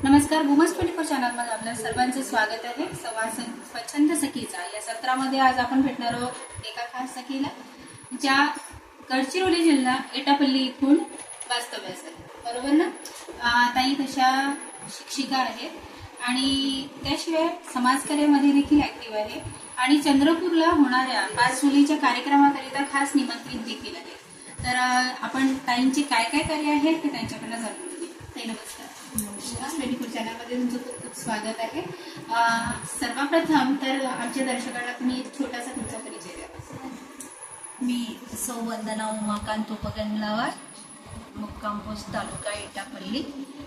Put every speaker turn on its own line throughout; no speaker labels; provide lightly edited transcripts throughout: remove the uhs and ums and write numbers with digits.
नमस्कार, वुमन्स 24 चॅनलमध्ये आपल्या सर्वांचं स्वागत आहे. स्वच्छंद सखीचा या सत्रामध्ये आज आपण भेटणार आहोत एका खास सखीला, ज्या गडचिरोली जिल्हा एटापल्ली इथून वास्तव्यास आहे. बरोबर ना? ताई तशा शिक्षिका आहेत आणि त्याशिवाय समाजकार्यामध्ये देखील ऍक्टिव्ह आहे आणि चंद्रपूरला होणाऱ्या 5 जुलैच्या कार्यक्रमाकरिता खास निमंत्रित देखील आहे. तर आपण ताईंचे काय काय कार्य आहेत ते त्यांच्याकडनं जाणून घेऊया. ताई नमस्कार. वुमन्स 24 चॅनलमध्ये तुमचं खूप खूप स्वागत आहे. सर्वप्रथम तर आमच्या दर्शकांना तुम्ही एक छोटासा तुमचा परिचय द्या.
मी सौ वंदना उमाकांत उपगणलावार, मुक्काम पोस्ट तालुका एटापल्ली.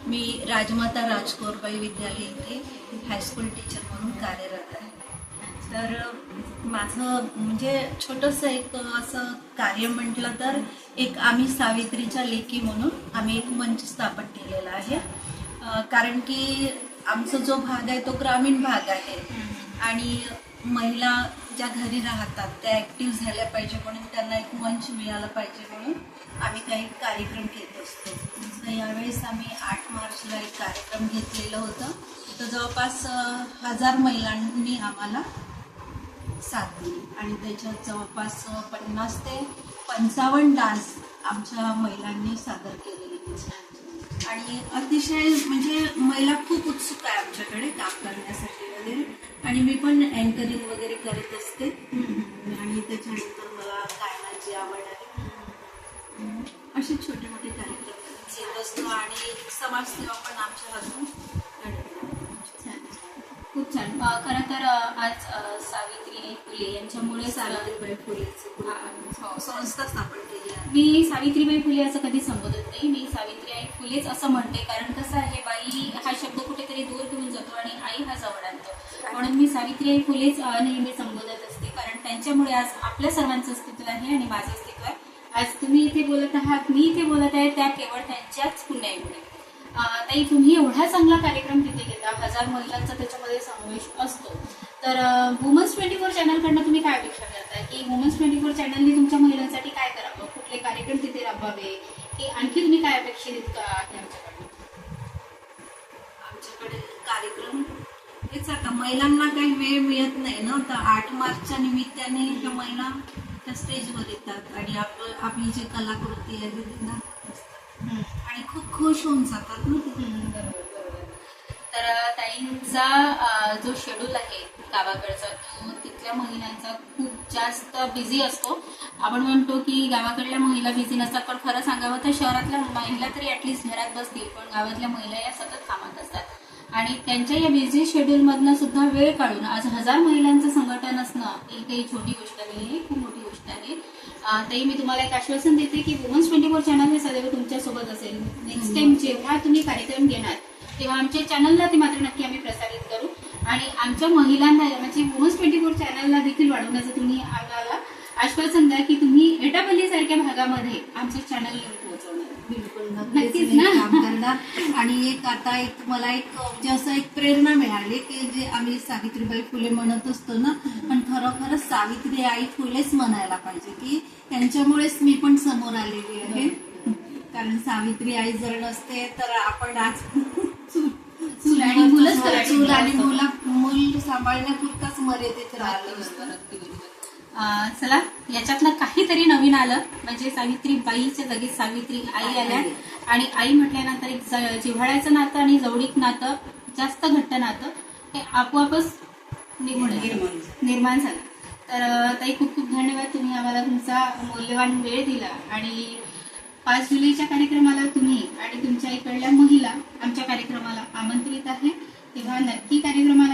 मी राजमाता राजकौरबाई विद्यालय इथे हायस्कूल टीचर म्हणून कार्यरत आहे. तर माझं म्हणजे छोटंसं एक असं कार्य म्हटलं तर एक आम्ही सावित्रीच्या लेकी म्हणून आम्ही एक मंच स्थापन केलेला आहे. कारण की आमचा जो भाग आहे तो ग्रामीण भाग आहे आणि महिला ज्या घरी राहतात त्या ऍक्टिव्ह झाल्या पाहिजे म्हणून त्यांना एक मंच मिळाला पाहिजे म्हणून आम्ही काही कार्यक्रम घेत असतो. तर यावेळेस आम्ही 8 मार्चला एक कार्यक्रम घेतलेलं होतं. तर जवळपास 1000 महिलांनी आम्हाला साथ दिली आणि त्याच्यात जवळपास 50 ते 55 डान्स आमच्या महिलांनी सादर केलेले आणि अतिशय म्हणजे महिला खूप उत्सुक आहे आमच्याकडे काम करण्यासाठी वगैरे. आणि मी पण अँकरिंग वगैरे करत असते आणि त्याच्यानंतर मला गायनाची आवड आहे. असे छोटे मोठे कार्यक्रम घेत असतो आणि समाजसेवा पण आमच्या हातून
खूप छान. खरं तर आज सावित्रीबाई फुले यांच्यामुळे
सावित्रीबाई फुले संस्था स्थापन केली आहे.
मी सावित्रीबाई फुले असं कधी संबोधत नाही, मी सावित्रीबाई फुलेच असं म्हणते. कारण कसं आहे, बाई हा शब्द कुठेतरी दूर घेऊन जातो आणि आई हा जवळ आणतो. म्हणून मी सावित्रीबाई फुलेच नेहमी संबोधत असते. कारण त्यांच्यामुळे आज आपल्या सर्वांचं अस्तित्व आहे आणि माझं अस्तित्व आहे. आज तुम्ही इथे बोलत आहात, मी इथे बोलत आहे, त्या केवळ त्यांच्याच पुण्यामुळे. ताई, तुम्ही एवढा चांगला कार्यक्रम तिथे घेता, 1000 महिलांचा त्याच्यामध्ये समावेश असतो. तर वुमन्स 24 चॅनलकडनं तुम्ही काय अपेक्षा करता की वुमन्स 24 चॅनलने तुमच्या महिलांसाठी काय करावं, कुठले कार्यक्रम तिथे राबवावे, की आणखी तुम्ही काय अपेक्षित आहे
आमच्याकडे कार्यक्रम हेच. आता महिलांना काही वेळ मिळत नाही ना, तर 8 मार्चच्या निमित्ताने ह्या महिला त्या स्टेजवर येतात आणि आपली जी कलाकृती आहे ती त्यांना आणि खूप खुश होऊन जातात ना.
बरोबर. तर ताईंचा जो शेड्यूल आहे गावाकडचा, तो तिथल्या महिलांचा खूप जास्त बिझी असतो. आपण म्हणतो की गावाकडल्या महिला बिझी नसतात, पण खरं सांगावं तर शहरातल्या महिला तरी ऍटलिस्ट घरात बसतील, पण गावातल्या महिला या सतत कामात असतात आणि त्यांच्या या बिझी शेड्यूलमधनं सुद्धा वेळ काढून आज 1000 महिलांचं संघटन असणं ही काही छोटी गोष्ट नाही, खूप मोठी गोष्ट आहे. ताई, मी तुम्हाला एक आश्वासन देते की वुमन्स 24 चॅनल हे सदैव तुमच्या सोबत असेल. नेक्स्ट टाइम जेव्हा तुम्ही कार्यक्रम घेणार तेव्हा आमच्या चॅनलला ते मात्र नक्की आम्ही प्रसारित करू आणि आमच्या महिलांना म्हणजे वुमन्स 24 चॅनलला देखील वाढवण्याचं तुम्ही आम्हाला आश्वासन द्या की तुम्ही एटापल्ली सारख्या भागामध्ये आमचं चॅनल पोहोचवणार.
बिलकुल
नक्कीच ना?
काम करणार. आणि एक आता एक मला एक म्हणजे असं एक प्रेरणा मिळाली की जे आम्ही सावित्रीबाई फुले म्हणत असतो ना, पण खरोखरच सावित्री आई फुलेच म्हणायला पाहिजे की त्यांच्यामुळेच मी पण समोर आलेली आहे. कारण सावित्री आई जर नसते तर आपण आज चूल आणि मूल सांभाळण्यापुरताच मर्यादित राहिलो असतो.
चला, याच्यातनं काहीतरी नवीन आलं म्हणजे सावित्रीबाईच्या जागी सावित्री आई आल्या आणि आई म्हटल्यानंतर एक जिव्हाळ्याचं नातं आणि जवळीक नातं, जास्त घट्ट नातं हे आपोआपच निर्माण झालं. तर ताई, खूप खूप धन्यवाद. तुम्ही आम्हाला तुमचा मौल्यवान वेळ दिला आणि 5 जुलैच्या कार्यक्रमाला तुम्ही आणि तुमच्या इकडल्या महिला आमच्या कार्यक्रमाला आमंत्रित आहे, तेव्हा नक्की कार्यक्रमाला